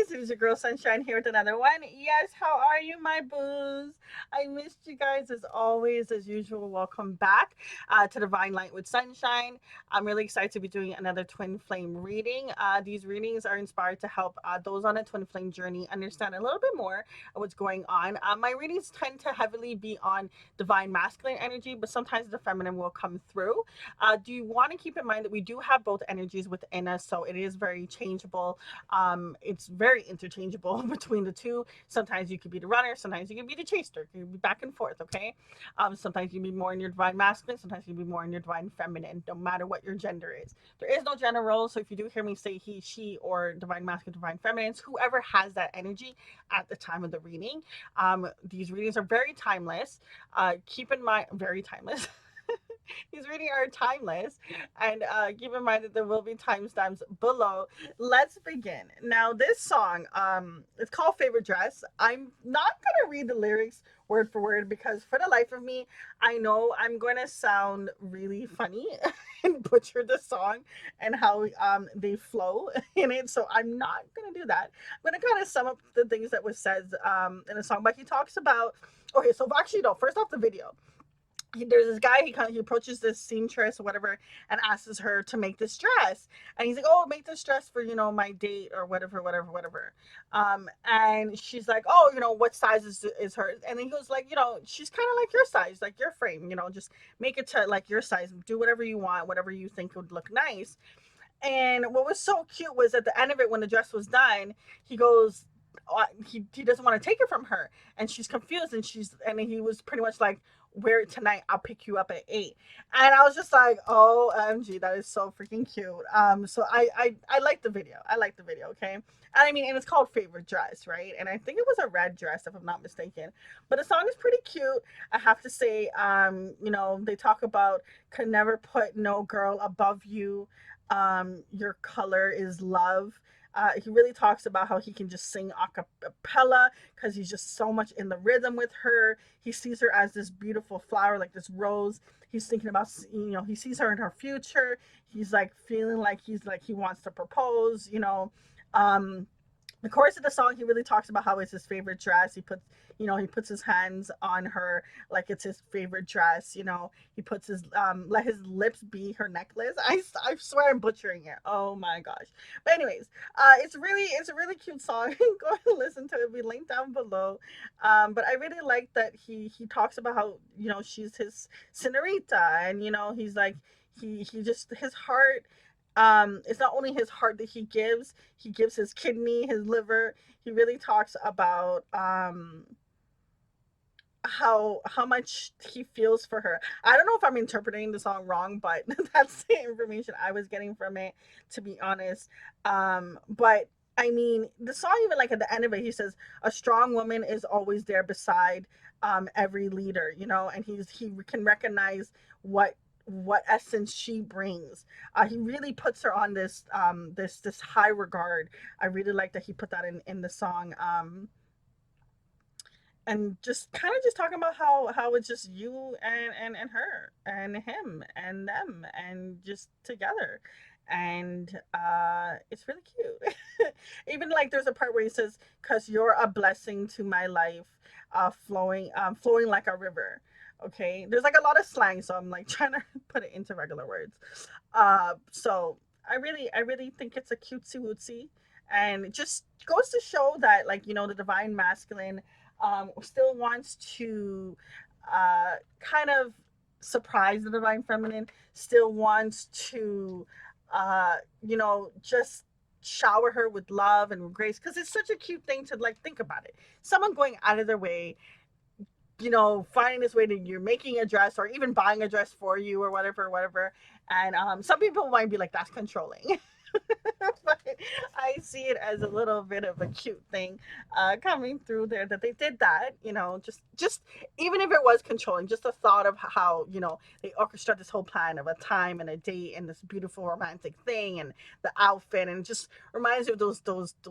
guys, it is your girl Sunshine here with another one. Yes, how are you, my boos? I missed you guys as always, as usual. Welcome back to Divine Light with Sunshine. I'm really excited to be doing another twin flame reading. These readings are inspired to help those on a twin flame journey understand a little bit more of what's going on. My readings tend to heavily be on divine masculine energy, but sometimes the feminine will come through. Do you want to keep in mind that we do have both energies within us, so it is very changeable. It's very interchangeable between the two. Sometimes you could be the runner, sometimes you can be the chaser. You can be back and forth, okay? Sometimes you can be more in your divine masculine, sometimes you can be more in your divine feminine, no matter what your gender is. There is no gender role, so if you do hear me say he, she, or divine masculine, divine feminine, it's whoever has that energy at the time of the reading. These readings are very timeless. Keep in mind, very timeless. These readings are timeless, and keep in mind that there will be timestamps below. Let's begin. Now, this song, it's called "Favorite Dress." I'm not gonna read the lyrics word for word because, for the life of me, I know I'm going to sound really funny and butcher the song and how they flow in it. So I'm not gonna do that. I'm gonna kind of sum up the things that was said in the song. But he talks about. Okay, so actually, no. First off, the video, there's this guy, he approaches this seamstress or whatever and asks her to make this dress, and he's like, oh, make this dress for, my date or whatever. And she's like, oh, what size is hers? And then he goes like, she's kind of like your size, like your frame, just make it to like your size, do whatever you want, whatever you think would look nice. And what was so cute was at the end of it, when the dress was done, he goes, he doesn't want to take it from her, and she's confused, and he was pretty much like, wear it tonight, I'll pick you up at 8. And I was just like, OMG, that is so freaking cute. So I like the video. Okay. And I mean, and it's called Favorite Dress, right? And I think it was a red dress, if I'm not mistaken. But the song is pretty cute. I have to say, they talk about could never put no girl above you. Your color is love. He really talks about how he can just sing a cappella because he's just so much in the rhythm with her. He sees her as this beautiful flower, like this rose. He's thinking about, he sees her in her future. He's like feeling like he wants to propose. Um, the chorus of the song, he really talks about how it's his favorite dress. He puts his hands on her like it's his favorite dress. He puts let his lips be her necklace. I swear I'm butchering it. Oh my gosh. But anyways, it's a really cute song. Go and listen to it. We link down below. But I really like that he talks about how, she's his senorita, and he's like, he just, his heart, it's not only his heart that he gives his kidney, his liver. He really talks about how much he feels for her. I don't know if I'm interpreting the song wrong, but that's the information I was getting from it, to be honest. But I mean, the song, even like at the end of it, he says a strong woman is always there beside every leader, and he can recognize what essence she brings. He really puts her on this high regard. I really like that he put that in the song. And just kind of just talking about how it's just you and her and him and them and just together. And it's really cute. Even like there's a part where he says, cause you're a blessing to my life, flowing like a river. Okay, there's like a lot of slang, so I'm like trying to put it into regular words. So I really think it's a cutesy wootsy, and it just goes to show that, like, the divine masculine still wants to kind of surprise the divine feminine, still wants to, just shower her with love and with grace, because it's such a cute thing to like think about it. Someone going out of their way, finding this way that you're making a dress or even buying a dress for you or whatever. And some people might be like, that's controlling. But I see it as a little bit of a cute thing coming through there, that they did that, just even if it was controlling, just the thought of how, they orchestrate this whole plan of a time and a date and this beautiful romantic thing and the outfit, and it just reminds me of those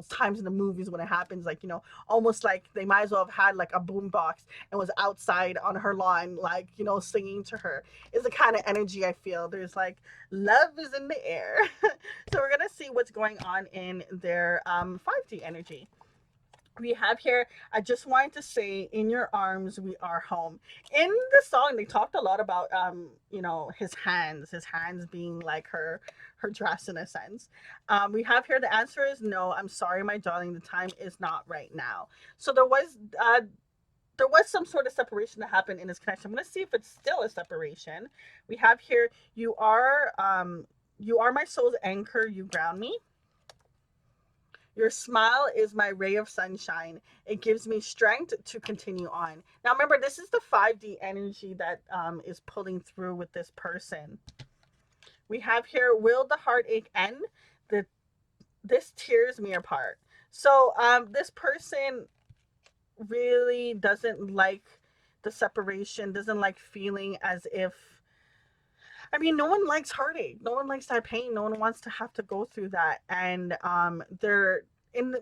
times in the movies when it happens, like, almost like they might as well have had like a boom box and was outside on her lawn, like, singing to her. Is the kind of energy I feel. There's like, love is in the air. So we're gonna see what what's going on in their 5D energy. We have here, I just wanted to say, in your arms we are home. In the song they talked a lot about his hands being like her dress in a sense. We have here, the answer is no, I'm sorry my darling, the time is not right now. So there was some sort of separation that happened in this connection. I'm going to see if it's still a separation. We have here, you are my soul's anchor, you ground me. Your smile is my ray of sunshine. It gives me strength to continue on. Now, remember, this is the 5D energy that is pulling through with this person. We have here, will the heartache end? The, this tears me apart. So this person really doesn't like the separation, doesn't like feeling as if, I mean, no one likes heartache. No one likes that pain. No one wants to have to go through that. And they're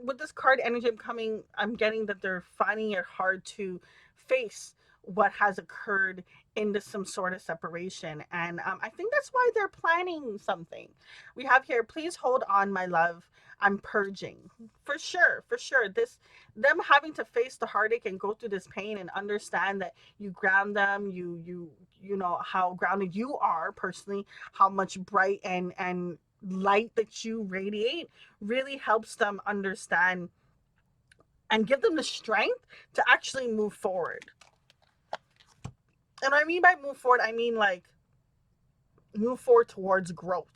with this card energy. I'm getting that they're finding it hard to face what has occurred into some sort of separation. And I think that's why they're planning something. We have here, please hold on, my love. I'm purging. For sure, for sure. Them having to face the heartache and go through this pain and understand that you ground them, you know how grounded you are personally, how much bright and light that you radiate really helps them understand and give them the strength to actually move forward. And I mean by move forward, I mean like move forward towards growth.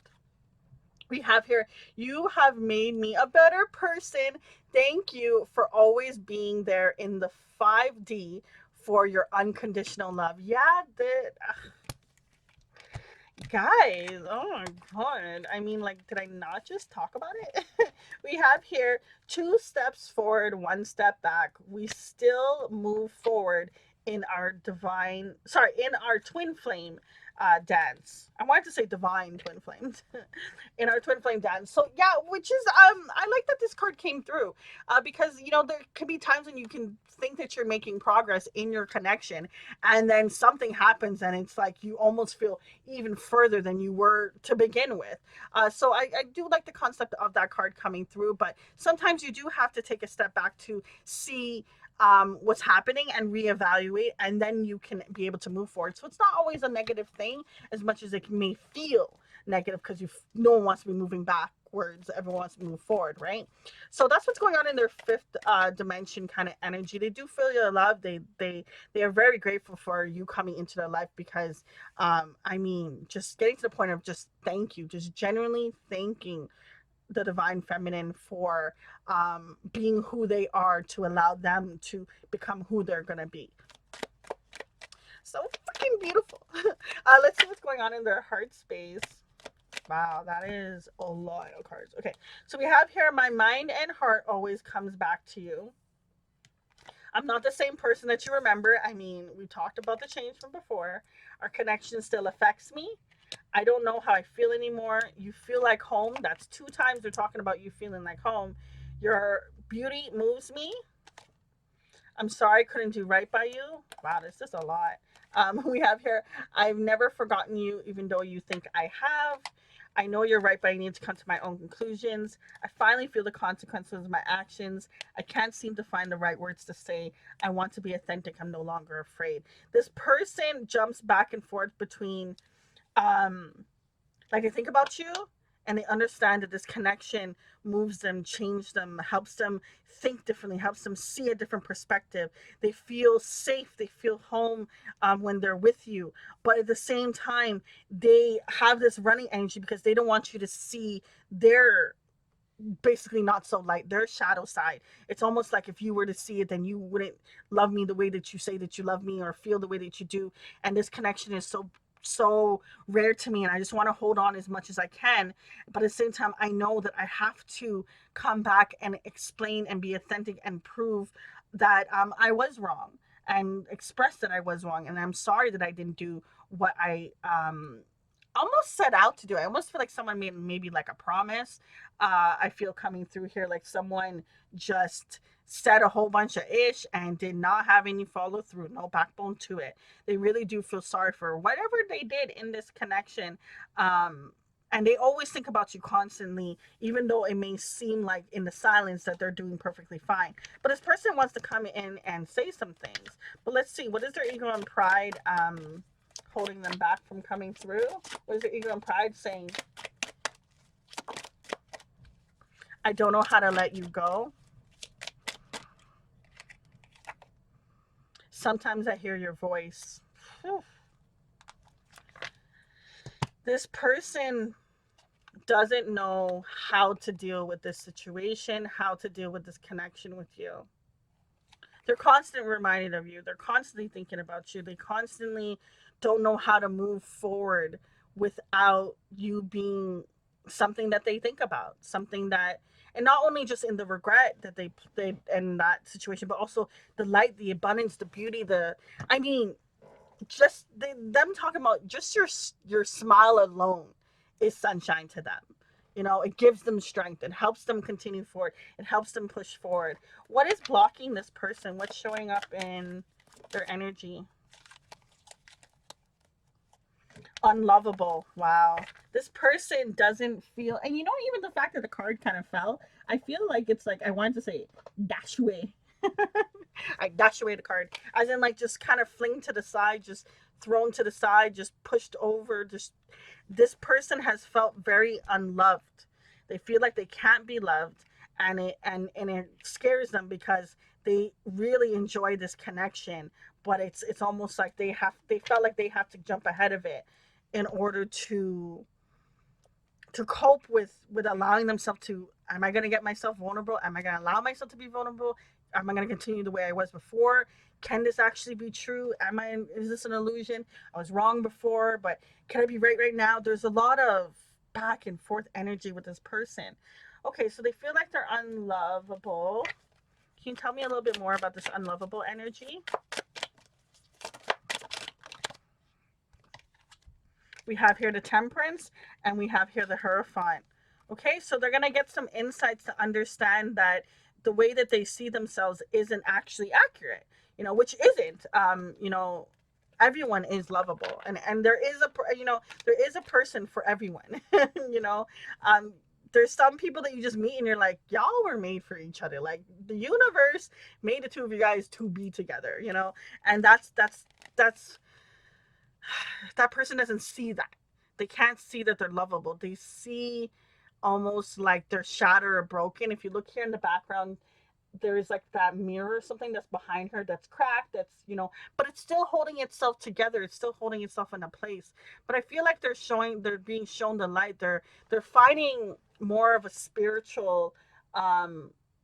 We have here, you have made me a better person. Thank you for always being there in the 5D for your unconditional love. Yeah, guys, oh my god. I mean, like, did I not just talk about it? We have here, 2 steps forward, 1 step back. We still move forward in our in our twin flame dance. I wanted to say divine twin flames. In our twin flame dance. So yeah, which is I like that this card came through because there could be times when you can think that you're making progress in your connection, and then something happens and it's like you almost feel even further than you were to begin with. So I do like the concept of that card coming through, but sometimes you do have to take a step back to see what's happening and reevaluate, and then you can be able to move forward. So it's not always a negative thing as much as it may feel negative, because no one wants to be moving backwards, everyone wants to move forward, right? So that's what's going on in their 5th dimension kind of energy. They do feel your love. They are very grateful for you coming into their life, because I mean, just getting to the point of just thank you, just genuinely thanking the divine feminine for being who they are, to allow them to become who they're gonna be. So freaking beautiful. Let's see what's going on in their heart space. Wow, that is a lot of cards. Okay, so we have here, my mind and heart always comes back to you. I'm not the same person that you remember. I mean, we talked about the change from before. Our connection still affects me. I don't know how I feel anymore. You feel like home. That's 2 times they're talking about you feeling like home. Your beauty moves me. I'm sorry I couldn't do right by you. Wow, this is a lot. We have here, I've never forgotten you, even though you think I have. I know you're right, but I need to come to my own conclusions. I finally feel the consequences of my actions. I can't seem to find the right words to say. I want to be authentic. I'm no longer afraid. This person jumps back and forth between, like, they think about you and they understand that this connection moves them, changes them, helps them think differently, helps them see a different perspective. They feel safe, they feel home when they're with you. But at the same time, they have this running energy because they don't want you to see their basically not so light, their shadow side. It's almost like if you were to see it, then you wouldn't love me the way that you say that you love me, or feel the way that you do. And this connection is so rare to me, and I just want to hold on as much as I can. But at the same time, I know that I have to come back and explain and be authentic and prove that I was wrong, and express that I was wrong, and I'm sorry that I didn't do what I almost set out to do. I almost feel like someone made maybe like a promise. I feel coming through here like someone just said a whole bunch of ish and did not have any follow through, no backbone to it. They really do feel sorry for whatever they did in this connection. and they always think about you constantly, even though it may seem like in the silence that they're doing perfectly fine. But this person wants to come in and say some things. But let's see, what is their ego and pride holding them back from coming through? What is their ego and pride saying? I don't know how to let you go. Sometimes I hear your voice. Whew. This person doesn't know how to deal with this situation, how to deal with this connection with you. They're constantly reminded of you. They're constantly thinking about you. They constantly don't know how to move forward without you being something that they think about, something that, and not only just in the regret that they in that situation, but also the light, the abundance, the beauty, I mean, just them talking about just your smile alone is sunshine to them. You know, it gives them strength. It helps them continue forward. It helps them push forward. What is blocking this person? What's showing up in their energy? Unlovable. Wow. This person doesn't feel, and you know, even the fact that the card kind of fell, I feel like it's like, I wanted to say dash away. I dash away the card, as in like just kind of fling to the side, just thrown to the side, just pushed over. Just, this person has felt very unloved. They feel like they can't be loved, and it scares them because they really enjoy this connection, but it's almost like they felt like they have to jump ahead of it in order to cope with allowing themselves to, am I going to get myself vulnerable? Am I going to allow myself to be vulnerable? Am I going to continue the way I was before? Can this actually be true? Is this an illusion? I was wrong before, but can I be right now? There's a lot of back and forth energy with this person. Okay, so they feel like they're unlovable. Can you tell me a little bit more about this unlovable energy? We have here the Temperance, and we have here the Hierophant. Okay, so they're going to get some insights to understand that the way that they see themselves isn't actually accurate, you know, which isn't. You know, everyone is lovable, and there is there is a person for everyone. You know, there's some people that you just meet and you're like, y'all were made for each other. Like the universe made the two of you guys to be together, you know, and that's that person doesn't see that. They can't see that they're lovable. They see almost like they're shattered or broken. If you look here in the background, there's like that mirror or something that's behind her that's cracked, that's, you know, but it's still holding itself together. It's still holding itself in a place. But I feel like they're being shown the light. They're finding more of a spiritual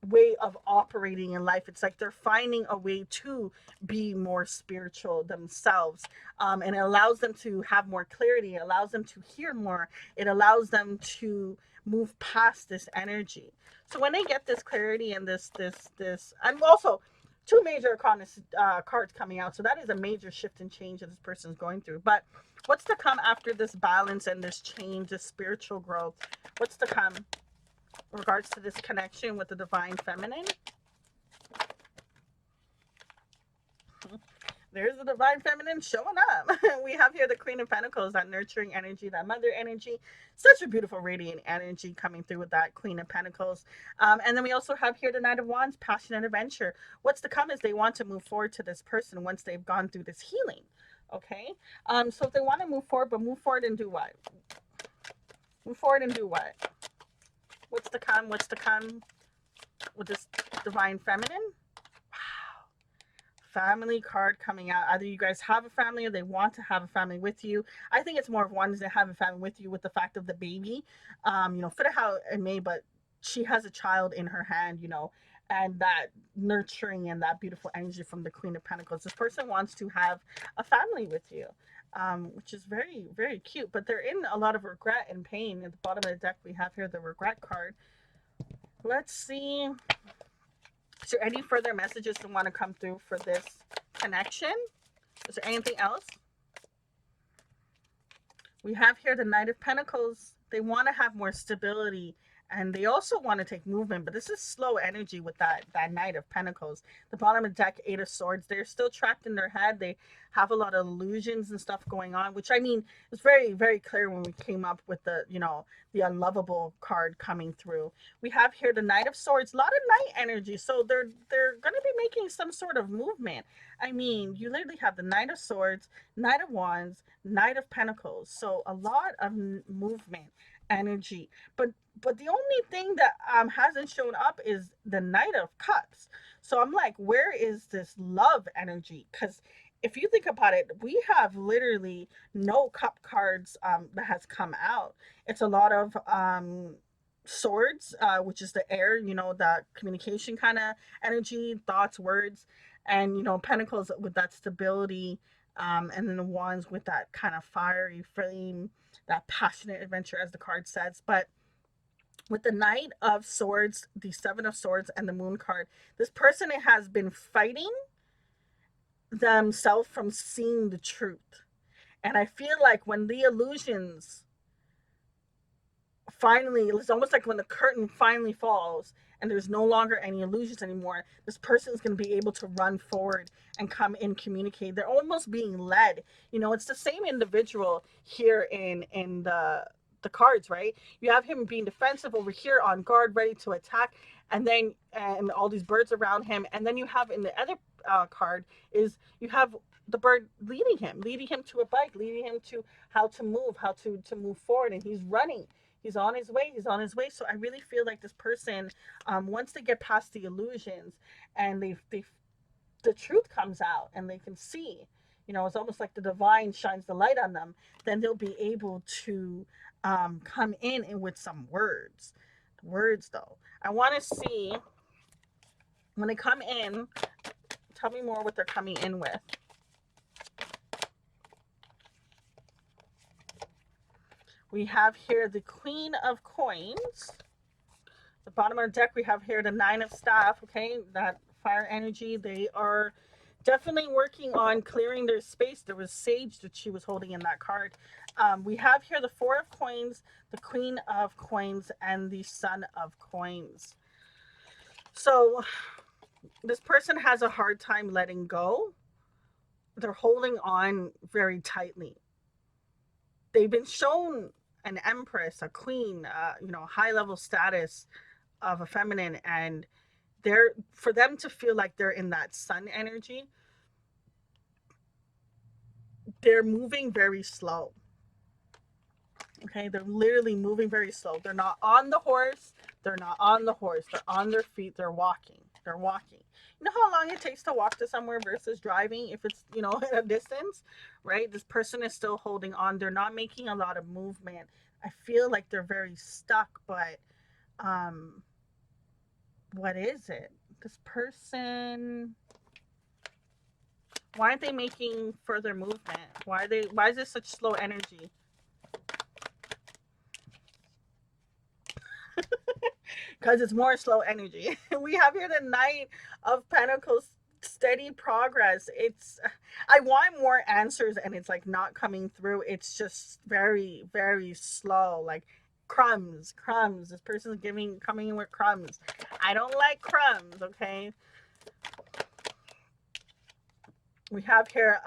way of operating in life. It's like they're finding a way to be more spiritual themselves, and it allows them to have more clarity. It allows them to hear more. It allows them to move past this energy. So when they get this clarity and this, and also two major cards coming out, so that is a major shift and change that this person is going through. But what's to come after this balance and this change, this spiritual growth? What's to come in regards to this connection with the divine feminine? There's the divine feminine showing up. We have here the Queen of Pentacles, that nurturing energy, that mother energy. Such a beautiful, radiant energy coming through with that Queen of Pentacles. And then we also have here the Knight of Wands, passion and adventure. What's to come is they want to move forward to this person once they've gone through this healing. Okay. So if they want to move forward, but move forward and do what? Move forward and do what? What's to come? What's to come with this divine feminine? Family card coming out. Either you guys have a family or they want to have a family with you. I think it's more of wanting to have a family with you with the fact of the baby. You know, fit it how it may, but she has a child in her hand, you know, and that nurturing and that beautiful energy from the Queen of Pentacles. This person wants to have a family with you, which is very, very cute, but they're in a lot of regret and pain. At the bottom of the deck, we have here the regret card. Let's see. Is there any further messages that want to come through for this connection? Is there anything else? We have here the Knight of Pentacles. They want to have more stability and they also want to take movement, but this is slow energy with that Knight of Pentacles. The bottom of the deck, Eight of Swords. They're still trapped in their head. They have a lot of illusions and stuff going on, which I mean it's very very clear when we came up with the the unlovable card coming through. We have here the Knight of Swords, a lot of night energy, so they're going to be making some sort of movement. I mean, you literally have the Knight of Swords, Knight of Wands, Knight of Pentacles, so a lot of movement energy. But the only thing that hasn't shown up is the Knight of Cups. So I'm like, where is this love energy? Because if you think about it, we have literally no cup cards that has come out. It's a lot of swords, which is the air, the communication kind of energy, thoughts, words, and pentacles with that stability, and then the wands with that kind of fiery flame, that passionate adventure, as the card says. But with the Knight of Swords, the Seven of Swords, and the Moon card, this person has been fighting themselves from seeing the truth. And I feel like when the illusions finally, it's almost like when the curtain finally falls and there's no longer any illusions anymore, this person is going to be able to run forward and come in, communicate. They're almost being led. It's the same individual here in the cards, right? You have him being defensive over here, on guard, ready to attack, and all these birds around him. And then you have in the other card is you have the bird leading him to a bike, leading him to how to move, how to move forward, and he's running. He's on his way. He's on his way. So I really feel like this person, once they get past the illusions and the truth comes out and they can see, it's almost like the divine shines the light on them. Then they'll be able to come in and with some words. Words, though. I want to see when they come in. Tell me more what they're coming in with. We have here the Queen of Coins. The bottom of the deck, we have here the Nine of Staff. Okay, that fire energy. They are definitely working on clearing their space. There was Sage that she was holding in that card. We have here the Four of Coins, the Queen of Coins, and the Son of Coins. So this person has a hard time letting go. They're holding on very tightly. They've been shown an empress, a queen, high level status of a feminine, and for them to feel like they're in that sun energy, they're moving very slow. Okay, they're literally moving very slow. They're not on the horse. They're not on the horse. They're on their feet. They're walking. They're walking. You know how long it takes to walk to somewhere versus driving if it's, at a distance, right? This person is still holding on. They're not making a lot of movement. I feel like they're very stuck, but what is it? This person, why aren't they making further movement? Why is this such slow energy? Because it's more slow energy. We have here the Knight of Pentacles, steady progress. I want more answers and it's like not coming through. It's just very, very slow. Like crumbs. This person's coming in with crumbs. I don't like crumbs, okay? We have here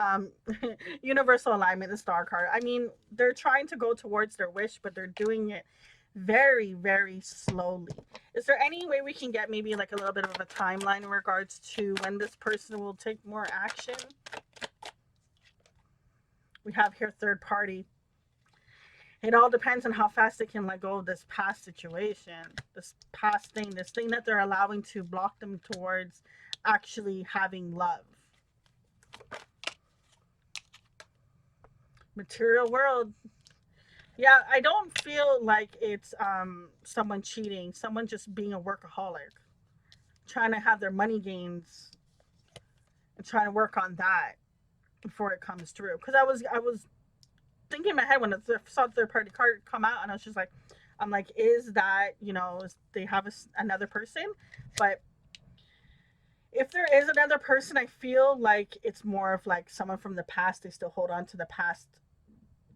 universal alignment, the star card. I mean, they're trying to go towards their wish, but they're doing it very, very slowly. Is there any way we can get maybe like a little bit of a timeline in regards to when this person will take more action? We have here third party. It all depends on how fast they can let go of this past situation, this past thing, this thing that they're allowing to block them towards actually having love. Material world. Yeah, I don't feel like it's someone cheating, someone just being a workaholic, trying to have their money gains and trying to work on that before it comes through. Because I was thinking in my head when I saw the third party card come out, and I was just like, I'm like, is that, they have another person? But if there is another person, I feel like it's more of like someone from the past. They still hold on to the past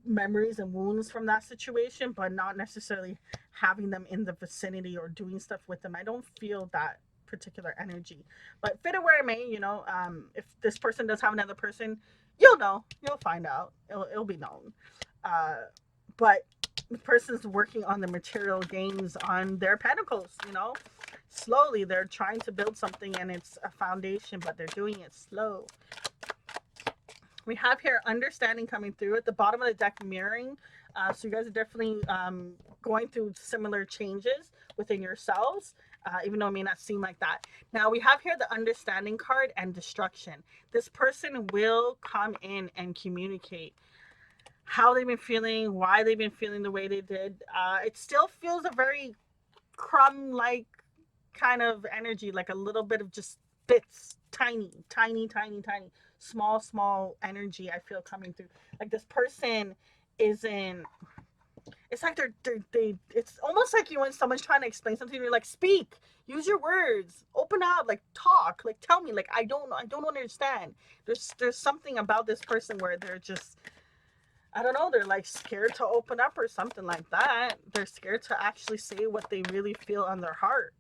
memories and wounds from that situation, but not necessarily having them in the vicinity or doing stuff with them. I don't feel that particular energy. But fit it where it may, if this person does have another person, you'll know. You'll find out. It'll be known. Uh, but the person's working on the material gains on their pentacles, Slowly, they're trying to build something and it's a foundation, but they're doing it slow. We have here understanding coming through at the bottom of the deck, mirroring. So you guys are definitely going through similar changes within yourselves, even though it may not seem like that. Now we have here the understanding card and destruction. This person will come in and communicate how they've been feeling, why they've been feeling the way they did. It still feels a very crumb-like kind of energy, like a little bit of just bits, tiny, tiny, tiny, tiny, small energy I feel coming through. Like this person isn't, it's like they it's almost like when someone's trying to explain something, you're like, speak, use your words, open up, like talk, like tell me, like I don't understand. There's something about this person where they're just, I don't know, they're like scared to open up or something like that. They're scared to actually say what they really feel on their heart.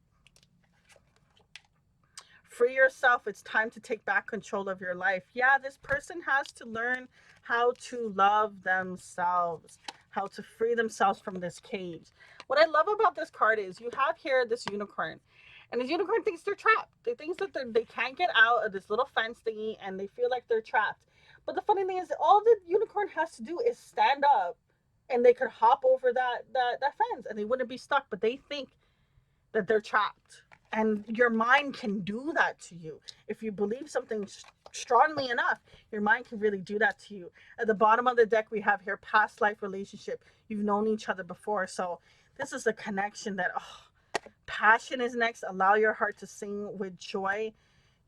Free yourself. It's time to take back control of your life. Yeah, this person has to learn how to love themselves, how to free themselves from this cage. What I love about this card is you have here this unicorn. And this unicorn thinks they're trapped. They think that they can't get out of this little fence thingy and they feel like they're trapped. But the funny thing is, all the unicorn has to do is stand up and they could hop over that fence and they wouldn't be stuck. But they think that they're trapped. And your mind can do that to you. If you believe something strongly enough, your mind can really do that to you. At the bottom of the deck, we have here past life relationship. You've known each other before. So this is a connection that, passion is next. Allow your heart to sing with joy.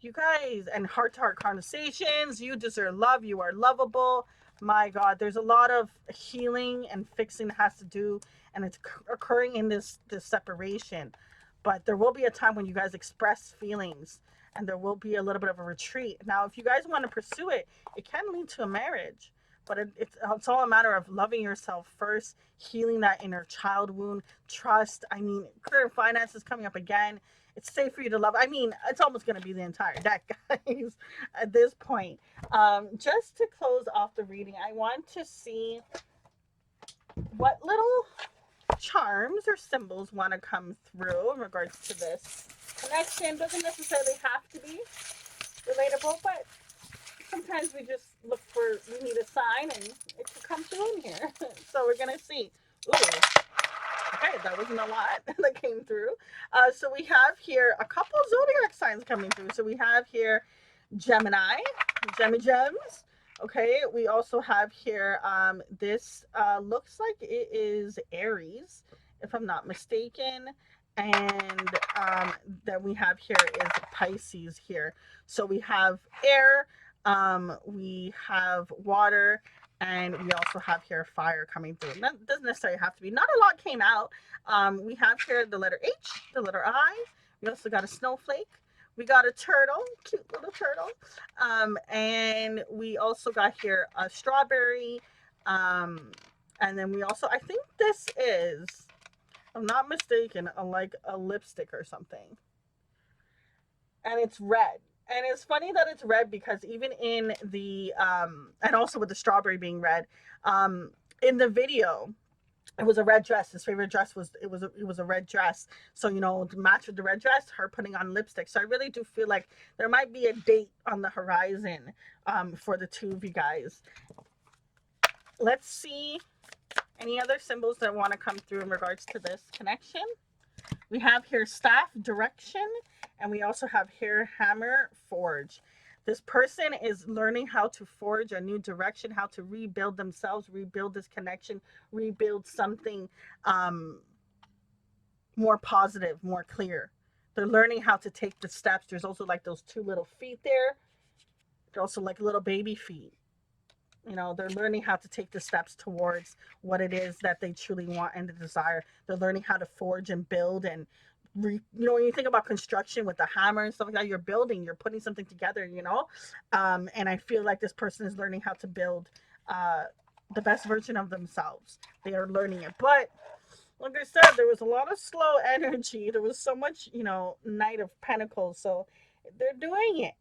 You guys, and heart-to-heart conversations. You deserve love. You are lovable. My God, there's a lot of healing and fixing that has to do, and it's occurring in this separation. But there will be a time when you guys express feelings and there will be a little bit of a retreat. Now, if you guys want to pursue it, it can lead to a marriage. But it's all a matter of loving yourself first, healing that inner child wound, trust. I mean, career finances coming up again. It's safe for you to love. I mean, it's almost going to be the entire deck, guys, at this point. Just to close off the reading, I want to see what little charms or symbols want to come through in regards to this connection. Doesn't necessarily have to be relatable, but sometimes we just we need a sign and it could come through in here. So we're going to see. Ooh, okay, that wasn't a lot that came through. So we have here a couple zodiac signs coming through. So we have here Gemini, Gems. Okay, we also have here, this looks like it is Aries, if I'm not mistaken. And then we have here is Pisces here. So we have air, we have water, and we also have here fire coming through. That doesn't necessarily have to be. Not a lot came out. We have here the letter H, the letter I. We also got a snowflake. We got a turtle, cute little turtle. And we also got here a strawberry. And then we also, I think this is, if I'm not mistaken, like a lipstick or something. And it's red. And it's funny that it's red because even in the, and also with the strawberry being red, in the video, it was a red dress. His favorite dress was it was a red dress. So to match with the red dress, her putting on lipstick. So I really do feel like there might be a date on the horizon for the two of you guys. Let's see any other symbols that want to come through in regards to this connection. We have here staff, direction, and we also have here hammer, forge. This person is learning how to forge a new direction, how to rebuild themselves, rebuild this connection, rebuild something more positive, more clear. They're learning how to take the steps. There's also like those two little feet there. They're also like little baby feet. They're learning how to take the steps towards what it is that they truly want and desire. They're learning how to forge and build and when you think about construction with the hammer and stuff like that, you're building, you're putting something together, and I feel like this person is learning how to build the best version of themselves. They are learning it. But like I said, there was a lot of slow energy. There was so much, Knight of Pentacles. So they're doing it,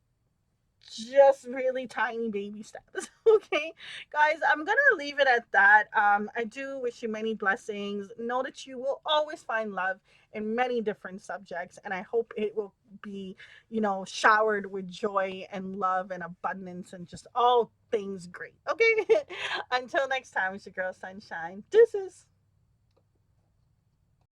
just really tiny baby steps. Okay, guys, I'm gonna leave it at that. I do wish you many blessings. Know that you will always find love in many different subjects, and I hope it will be, showered with joy and love and abundance and just all things great. Okay, until next time, it's your girl Sunshine. Deuces.